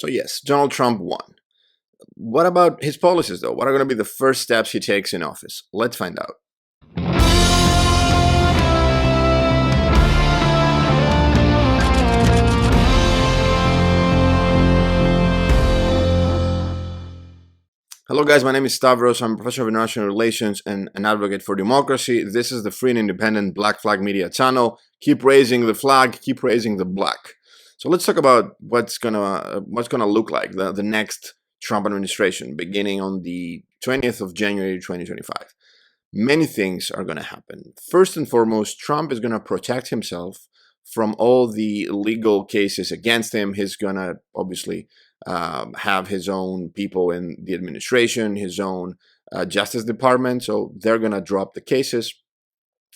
So yes, Donald Trump won. What about his policies, though? What are going to be the first steps he takes in office? Let's find out. Hello guys, my name is Stavros. I'm a professor of international relations and an advocate for democracy. This is the free and independent Black Flag Media channel. Keep raising the flag, keep raising the black. So let's talk about what's gonna look like the next Trump administration beginning on the 20th of January 2025. Many things are going to happen. First and foremost, Trump is going to protect himself from all the legal cases against him. He's going to obviously have his own people in the administration, his own Justice Department. So they're going to drop the cases.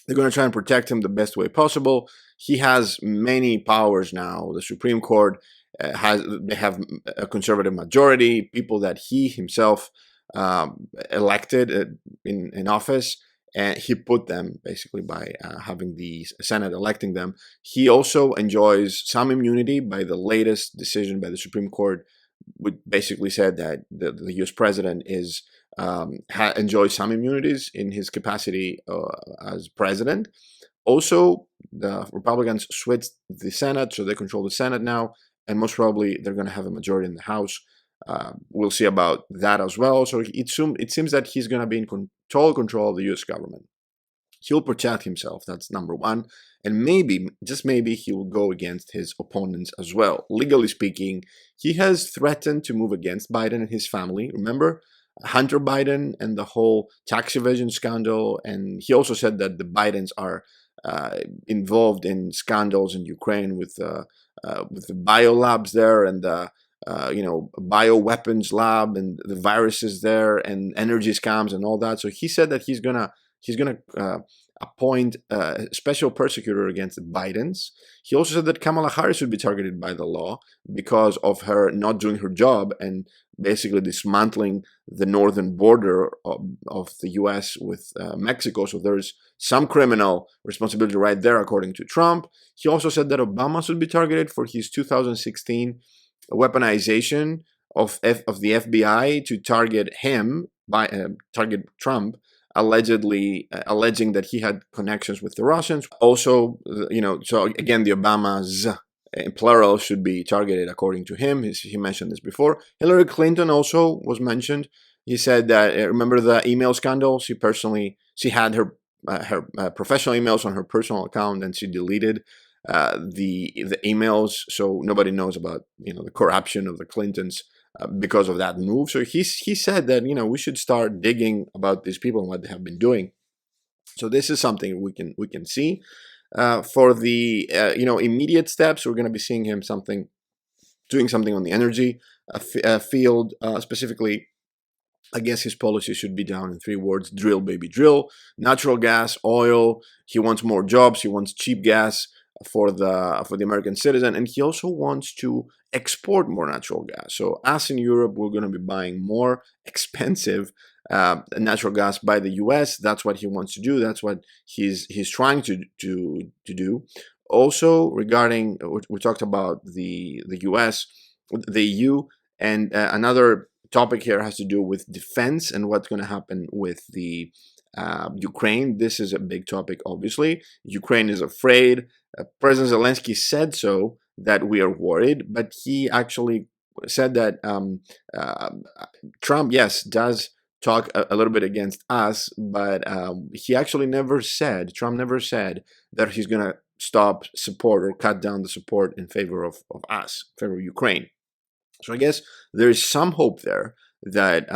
They're going to try and protect him the best way possible. He has many powers now. The Supreme Court they have a conservative majority, people that he himself elected in office, and he put them basically by having the Senate electing them. He also enjoys some immunity by the latest decision by the Supreme Court, which basically said that the U.S. president enjoys some immunities in his capacity as president. Also, the Republicans switched the Senate, so they control the Senate now, and most probably they're going to have a majority in the House. We'll see about that as well. So it seems that he's going to be in total control of the U.S. government. He'll protect himself. That's number one. And maybe, just maybe, he will go against his opponents as well. Legally speaking, he has threatened to move against Biden and his family. Remember Hunter Biden and the whole tax evasion scandal? And he also said that the Bidens are involved in scandals in Ukraine with the biolabs there and the bioweapons lab and the viruses there and energy scams and all that. So he said that he's gonna appoint a special persecutor against the Bidens. He also said that Kamala Harris would be targeted by the law because of her not doing her job and basically dismantling the northern border of the U.S. with Mexico. So there's some criminal responsibility right there, according to Trump. He also said that Obama should be targeted for his 2016 weaponization of the FBI to target him, target Trump, alleging that he had connections with the Russians. Also, so again, the Obamas in plural should be targeted according to him. He mentioned this before. Hillary Clinton also was mentioned. He said that, remember the email scandal? She had her professional emails on her personal account, and she deleted the emails, so nobody knows about the corruption of the Clintons because of that move. So he said that we should start digging about these people and what they have been doing. So this is something we can see. For the immediate steps, we're going to be seeing him doing something on the energy field, specifically. I guess his policy should be down in 3 words: drill, baby, drill. Natural gas, oil. He wants more jobs. He wants cheap gas for the American citizen, and he also wants to export more natural gas. So as in Europe, we're going to be buying more expensive natural gas by the U.S. That's what he wants to do. That's what he's trying to do. Also, regarding we talked about the U.S., the EU, and another topic here has to do with defense and what's going to happen with the Ukraine. This is a big topic, obviously. Ukraine is afraid. President Zelensky said so, that we are worried, but he actually said that Trump, yes, does talk a little bit against us, but he actually Trump never said that he's going to stop support or cut down the support in favor of us, in favor of Ukraine. So I guess there is some hope there that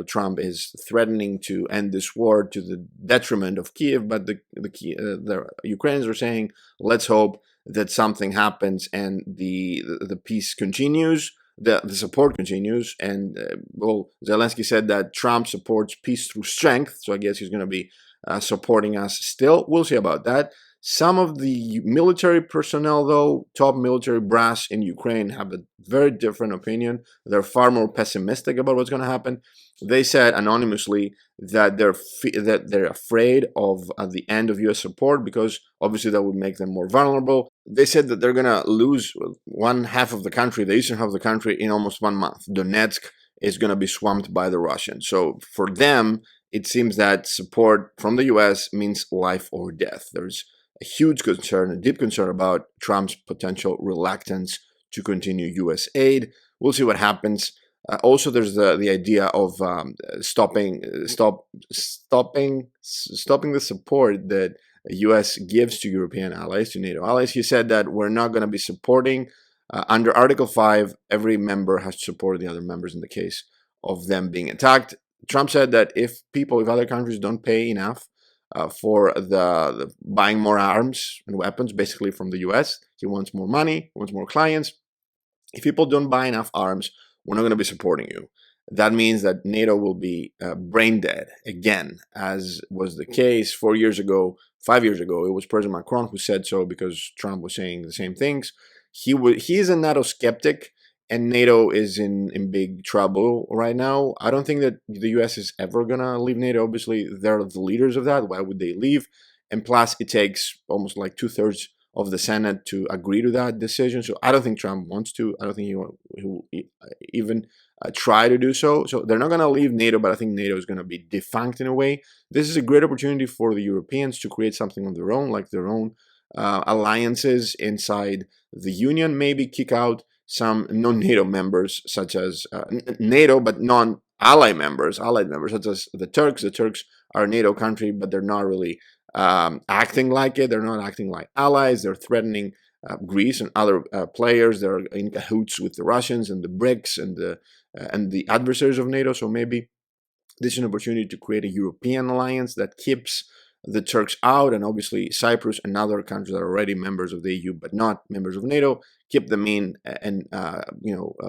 Trump is threatening to end this war to the detriment of Kiev, but the Ukrainians are saying, let's hope that something happens and the peace continues, the support continues, and Zelensky said that Trump supports peace through strength, so I guess he's going to be supporting us still. We'll see about that. Some of the military personnel, though, top military brass in Ukraine, have a very different opinion. They're far more pessimistic about what's going to happen. They said anonymously that they're afraid of the end of U.S. support because obviously that would make them more vulnerable. they said that they're going to lose one half of the country, the eastern half of the country, in almost 1 month. Donetsk is going to be swamped by the Russians. So for them, it seems that support from the US means life or death. There's a huge concern, a deep concern about Trump's potential reluctance to continue US aid. We'll see what happens. Also, there's the idea of stopping the support that the U.S. gives to European allies, to NATO allies. He said that we're not going to be supporting under Article 5. Every member has to support the other members in the case of them being attacked. Trump said that if other countries don't pay enough for the buying more arms and weapons, basically from the U.S., he wants more money, wants more clients. If people don't buy enough arms, we're not going to be supporting you. That means that NATO will be brain dead again, as was the case 4 years ago, 5 years ago. It was President Macron who said so because Trump was saying the same things. He is a NATO skeptic, and NATO is in big trouble right now. I don't think that the US is ever going to leave NATO. Obviously, they're the leaders of that. Why would they leave? And plus, it takes almost like 2/3 of the Senate to agree to that decision. So I don't think Trump wants to. I don't think he will even try to do so. So they're not going to leave NATO, but I think NATO is going to be defunct in a way. This is a great opportunity for the Europeans to create something of their own, like their own alliances inside the Union, maybe kick out some non-NATO members, such as NATO, but non-ally members, allied members, such as the Turks. The Turks are a NATO country, but they're not really acting like it. They're not acting like allies. They're threatening Greece and other players. They're in cahoots with the Russians and the BRICS and the adversaries of NATO. So maybe this is an opportunity to create a European alliance that keeps the Turks out, and obviously Cyprus and other countries that are already members of the EU but not members of NATO, keep them in and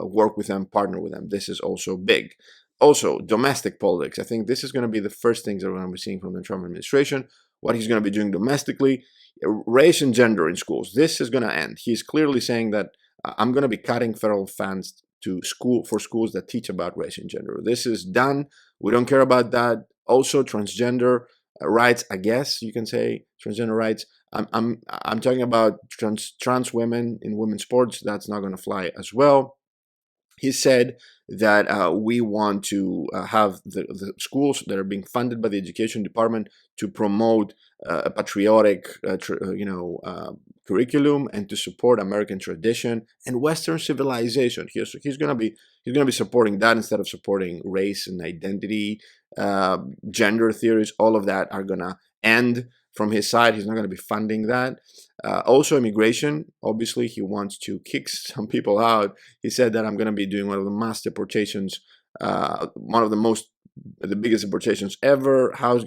work with them, partner with them. This is also big. Also, domestic politics. I think this is going to be the first things that we're going to be seeing from the Trump administration. What he's going to be doing domestically, race and gender in schools. This is going to end. He's clearly saying that I'm going to be cutting federal funds to schools that teach about race and gender. This is done. We don't care about that. Also, transgender rights. I guess you can say transgender rights. I'm talking about trans women in women's sports. That's not going to fly as well. He said that we want to have the schools that are being funded by the education department to promote a patriotic, curriculum and to support American tradition and Western civilization. He's going to be supporting that instead of supporting race and identity, gender theories. All of that are going to end from his side. He's not going to be funding that. Also, immigration. Obviously, he wants to kick some people out. He said that I'm going to be doing one of the mass deportations, one of the biggest deportations ever. How is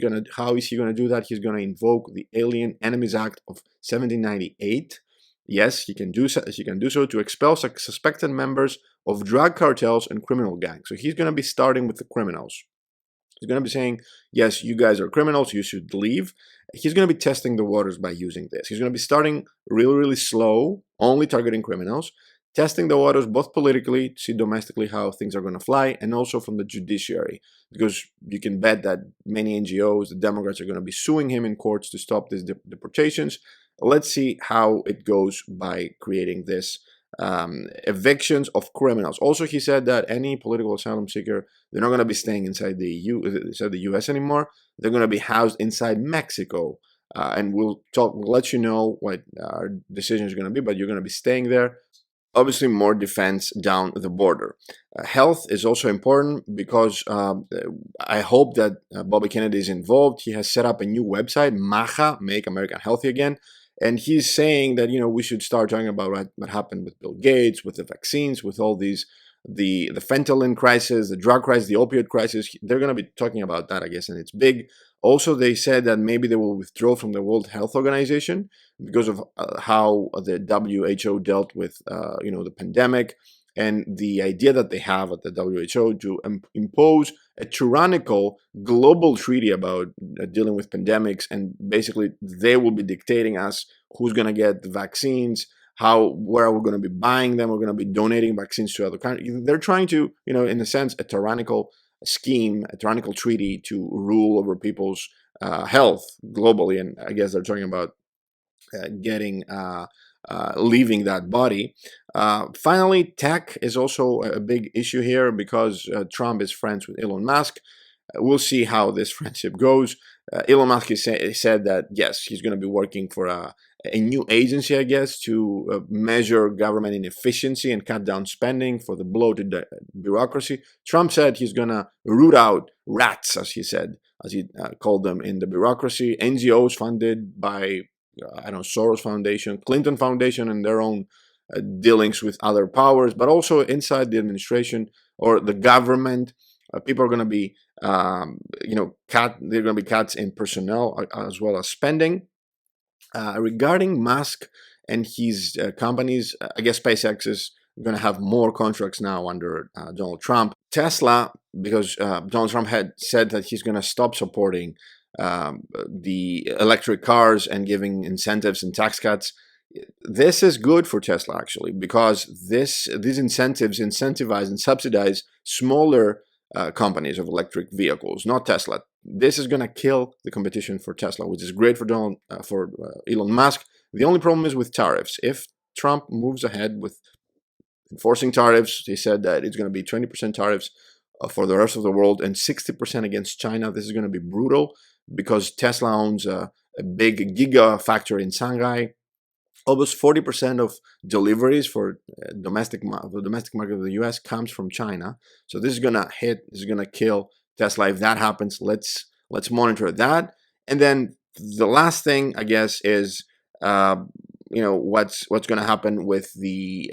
he going to do that? He's going to invoke the Alien Enemies Act of 1798. Yes, he can do so to expel suspected members of drug cartels and criminal gangs. So he's going to be starting with the criminals. He's going to be saying, yes, you guys are criminals, you should leave. He's going to be testing the waters by using this. He's going to be starting really, really slow, only targeting criminals, testing the waters both politically, to see domestically how things are going to fly, and also from the judiciary. Because you can bet that many NGOs, the Democrats, are going to be suing him in courts to stop these deportations. Let's see how it goes by creating this evictions of criminals. Also, he said that any political asylum seeker, they're not going to be staying inside the US anymore. They're going to be housed inside Mexico. And we'll let you know what our decision is going to be, but you're going to be staying there. Obviously, more defense down the border. Health is also important because I hope that Bobby Kennedy is involved. He has set up a new website, MAHA, Make America Healthy Again. And he's saying that, we should start talking about what happened with Bill Gates, with the vaccines, with all these, the fentanyl crisis, the drug crisis, the opioid crisis. They're going to be talking about that, I guess, and it's big. Also, they said that maybe they will withdraw from the World Health Organization because of how the WHO dealt with, the pandemic, and the idea that they have at the WHO to impose a tyrannical global treaty about dealing with pandemics, and basically they will be dictating us who's going to get the vaccines, where are we going to be buying them, we're going to be donating vaccines to other countries. They're trying to, in a sense, a tyrannical scheme, a tyrannical treaty to rule over people's health globally. And I guess they're talking about getting leaving that body. Finally, tech is also a big issue here because Trump is friends with Elon Musk. We'll see how this friendship goes. Elon Musk said that, yes, he's going to be working for a new agency, I guess, to measure government inefficiency and cut down spending for the bloated bureaucracy. Trump said he's going to root out rats, as he said, as he called them, in the bureaucracy. NGOs funded by, I don't know, Soros Foundation, Clinton Foundation, and their own dealings with other powers, but also inside the administration or the government. People are going to be, cut. There are going to be cuts in personnel as well as spending. Regarding Musk and his companies, I guess SpaceX is going to have more contracts now under Donald Trump. Tesla, because Donald Trump had said that he's going to stop supporting the electric cars and giving incentives and tax cuts. This is good for Tesla, actually, because these incentives incentivize and subsidize smaller companies of electric vehicles, not Tesla. This is going to kill the competition for Tesla, which is great for Elon Musk. The only problem is with tariffs. If Trump moves ahead with enforcing tariffs, he said that it's going to be 20% tariffs for the rest of the world and 60% against China. This is going to be brutal because Tesla owns a big gigafactory in Shanghai. Almost 40% of deliveries for the domestic market of the U.S. comes from China. So this is gonna hit. This is gonna kill Tesla. If that happens, let's monitor that. And then the last thing, I guess, is what's gonna happen with the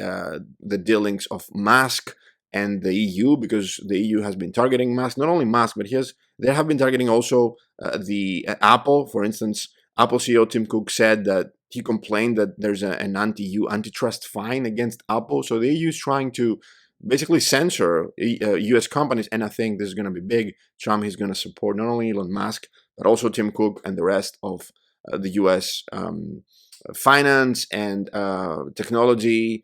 dealings of Musk and the EU, because the EU has been targeting Musk. Not only Musk, but they have been targeting also the Apple. For instance, Apple CEO Tim Cook said that he complained that there's an anti-EU antitrust fine against Apple. So the EU is trying to basically censor US companies. And I think this is going to be big. Trump is going to support not only Elon Musk, but also Tim Cook and the rest of the US finance and technology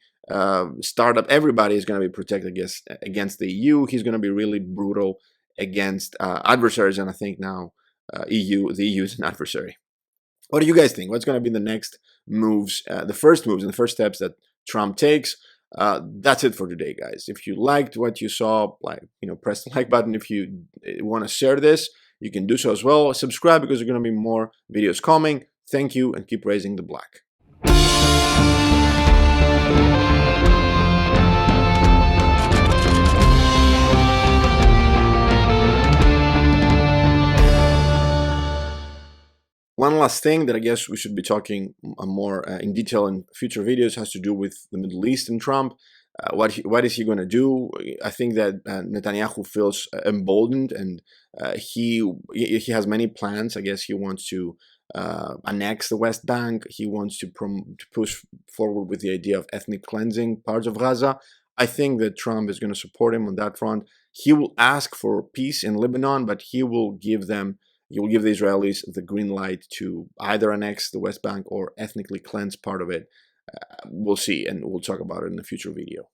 startup. Everybody is going to be protected against the EU. He's going to be really brutal against adversaries. And I think now the EU is an adversary. What do you guys think? What's going to be the next moves, the first moves and the first steps that Trump takes? That's it for today, guys. If you liked what you saw, press the like button. If you want to share this, you can do so as well. Subscribe because there are going to be more videos coming. Thank you, and keep raising the black. One last thing that I guess we should be talking more in detail in future videos has to do with the Middle East and Trump. What is he going to do? I think that Netanyahu feels emboldened, and he has many plans. I guess he wants to annex the West Bank. He wants to push forward with the idea of ethnic cleansing parts of Gaza. I think that Trump is going to support him on that front. He will ask for peace in Lebanon, but he will give the Israelis the green light to either annex the West Bank or ethnically cleanse part of it. We'll see, and we'll talk about it in a future video.